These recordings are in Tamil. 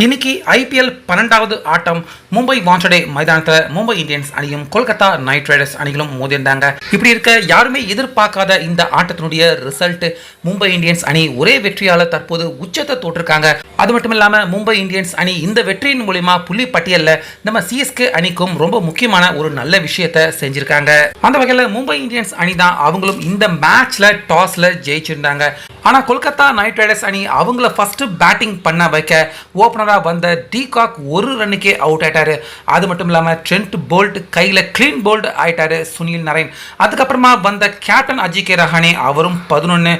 இன்னைக்கு ஐபிஎல் 12வது ஆட்டம் மும்பை வான்சடே மைதானத்தில் மும்பை இந்தியன்ஸ் அணியும் கொல்கத்தா நைட் ரைடர்ஸ் அணிகளும் மோதியிருந்தாங்க. இப்படி இருக்க யாருமே எதிர்பார்க்காத இந்த ஆட்டத்தினுடைய ரிசல்ட் மும்பை இந்தியன்ஸ் அணி ஒரே வெற்றியாளர் தற்போது உச்சத்தை தொட்டிருக்காங்க. அது மட்டும் இல்லாமல் மும்பை இந்தியன்ஸ் அணி இந்த வெற்றியின் மூலியமா புள்ளி பட்டியலில் நம்ம சிஎஸ்கே அணிக்கும் ரொம்ப முக்கியமான ஒரு நல்ல விஷயத்தை செஞ்சிருக்காங்க. அந்த வகையில் மும்பை இந்தியன்ஸ் அணி தான் அவங்களும் இந்த மேட்ச்ல டாஸ்ல ஜெயிச்சிருந்தாங்க. ஆனா கொல்கத்தா நைட் ரைடர்ஸ் அணி அவங்கள ஃபர்ஸ்ட் பேட்டிங் பண்ண வைக்க ஓபனரா வந்த டீகாக் ஒரு ரன்னுக்கே அவுட் ஆயிட்டாரு. அது மட்டும் இல்லாம ட்ரெண்ட் போல்ட் கையில கிளீன் போல்ட் ஆயிட்டாரு சுனில் நரேன். அதுக்கப்புறமா வந்த கேப்டன் அஜிகே ரஹானே அவரும் 11,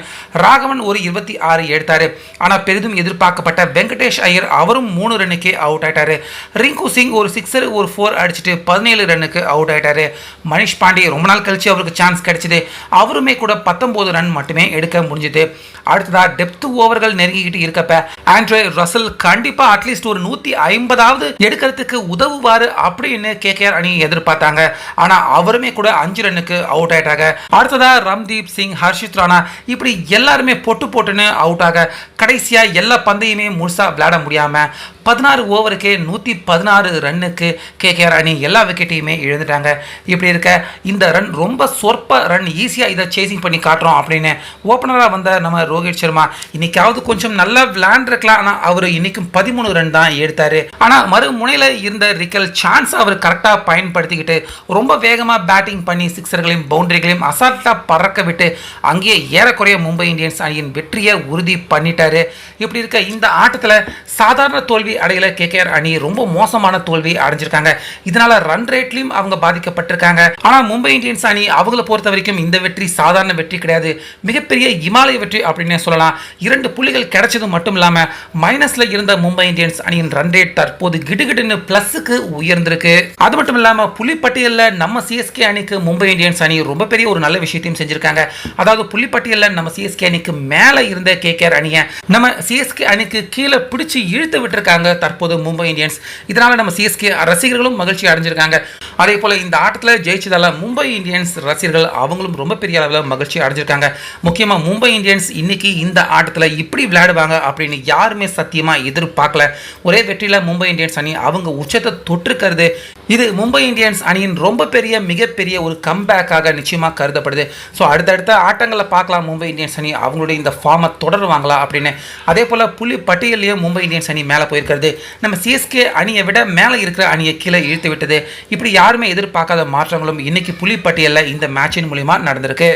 ராகவன் ஒரு 26 எடுத்தாரு. ஆனா பெரிதும் எதிர்பார்க்கப்பட்ட வெங்கடேஷ் ஐயர் அவரும் 3 ரன்னுக்கே அவுட் ஆயிட்டாரு. ரிங்கு சிங் ஒரு 6 ஒரு 4 அடிச்சுட்டு 17 ரன்னுக்கு அவுட் ஆயிட்டாரு. மனிஷ் பாண்டே ரொம்ப நாள் கழிச்சு அவருக்கு சான்ஸ் கிடைச்சது. அவருமே கூட 19 ரன் மட்டுமே எடுக்க முடிஞ்சது. அடுத்ததா டெப்த் ஓவர்கள் நெருங்கிக்கிட்டு இருக்கப்ப ஆண்ட்ரே ரசல் கண்டிப்பா அட்லீஸ்ட் ஒரு 150வது எடுக்கிறதுக்கு உதவுவாரு அப்படின்னு கேகேஆர் அணி எதிர்பார்த்தாங்க. ஆனா அவருமே கூட 5 ரன்னுக்கு அவுட் ஆயிட்டாங்க. அடுத்ததா ரம்தீப் சிங், ஹர்ஷித் ராணா இப்படி எல்லாருமே போட்டுன்னு அவுட் ஆக கடைசியா எல்லா பந்தையுமே முழுசா விளையாட முடியாம 16 ஓவருக்கே 116 ரன்னுக்கு கேகேஆர் அணி எல்லா விக்கெட்டையுமே இழந்துட்டாங்க. இப்படி இருக்க இந்த ரன் ரொம்ப சொற்ப ரன், ஈஸியாக இதை சேசிங் பண்ணி காட்டுறோம் அப்படின்னு ஓப்பனராக வந்த நம்ம ரோஹித் சர்மா இன்னைக்காவது கொஞ்சம் நல்லா விளையாண்டுருக்கலாம். ஆனால் அவர் இன்னைக்கும் 13 ரன் தான் எடுத்தாரு. ஆனால் மறுமுனையில் இருந்த ரிக்கல் சான்ஸ் அவர் கரெக்டாக பயன்படுத்திக்கிட்டு ரொம்ப வேகமாக பேட்டிங் பண்ணி சிக்ஸர்களையும் பவுண்டரிகளையும் அசால்ட்டாக பறக்க விட்டு அங்கேயே ஏறக்குறைய மும்பை இந்தியன்ஸ் அணியின் வெற்றியை உறுதி பண்ணிட்டாரு. இப்படி இருக்க இந்த ஆட்டத்தில் சாதாரண தோல்வி அடையில கேகேஆர் அணி ரொம்ப மோசமான தோல்வி அடைஞ்சிருக்காங்க. இதனால ரன் ரேட்லயும் அவங்க பாதிக்கப்பட்டிருக்காங்க. ஆனா மும்பை இந்தியன்ஸ் அணி அவங்கள பொறுத்த வரைக்கும் இந்த வெற்றி சாதாரண வெற்றி கிடையாது, மிகப்பெரிய இமாலய வெற்றி அப்படின்னு சொல்லலாம். 2 புள்ளிகள் கிடைச்சது மட்டும் இல்லாம மைனஸ்ல இருந்த மும்பை இந்தியன்ஸ் அணியின் ரன் ரேட் தற்போது கிடுகிடுன்னு பிளஸுக்கு உயர்ந்திருக்கு. அது மட்டும் இல்லாம புள்ளிப்பட்டியலில் நம்ம சிஎஸ்கே அணிக்கு மும்பை இந்தியன்ஸ் அணி ரொம்ப பெரிய ஒரு நல்ல விஷயத்தையும் செஞ்சிருக்காங்க. அதாவது புள்ளிப்பட்டியலில் நம்ம சிஎஸ்கே அணிக்கு மேல இருந்த கேகேஆர் அணியை நம்ம சிஎஸ்கே அணிக்கு கீழே பிடிச்சு இழுத்து விட்டுருக்காங்க தற்போது மும்பை இந்தியன்ஸ். இதனால நம்ம சிஎஸ்கே ரசிகர்களும் மகிழ்ச்சி அடைஞ்சிருக்காங்க. அதே போல இந்த ஆட்டத்தில் ஜெயிச்சதால மும்பை இந்தியன்ஸ் ரசிகர்கள் அவங்களும் ரொம்ப பெரிய அளவில் மகிழ்ச்சி அடைஞ்சிருக்காங்க. முக்கியமா மும்பை இந்தியன்ஸ் இன்னைக்கு இந்த ஆட்டத்தில் இப்படி விளையாடுவாங்க அப்படின்னு யாருமே சத்தியமா எதிர்பார்க்கல. ஒரே வெற்றியில மும்பை இந்தியன்ஸ் அணி அவங்க உச்சத்தை தொற்றுக்கிறது இது மும்பை இந்தியன்ஸ் அணியின் ரொம்ப பெரிய மிகப்பெரிய ஒரு கம்பேக்காக நிச்சயமாக கருதப்படுது. ஸோ அடுத்தடுத்த ஆட்டங்களில் பார்க்கலாம் மும்பை இந்தியன்ஸ் அணி அவங்களுடைய இந்த ஃபார்மை தொடருவாங்களா அப்படின்னு. அதே போல் புள்ளி பட்டியலையும் மும்பை இந்தியன்ஸ் அணி மேலே போயிருக்கிறது நம்ம சிஎஸ்கே அணியை விட மேலே இருக்கிற அணியை கீழே இழுத்து விட்டது. இப்படி யாருமே எதிர்பார்க்காத மாற்றங்களும் இன்னைக்கு புள்ளி பட்டியலில் இந்த மேட்சின் மூலிமா நடந்திருக்கு.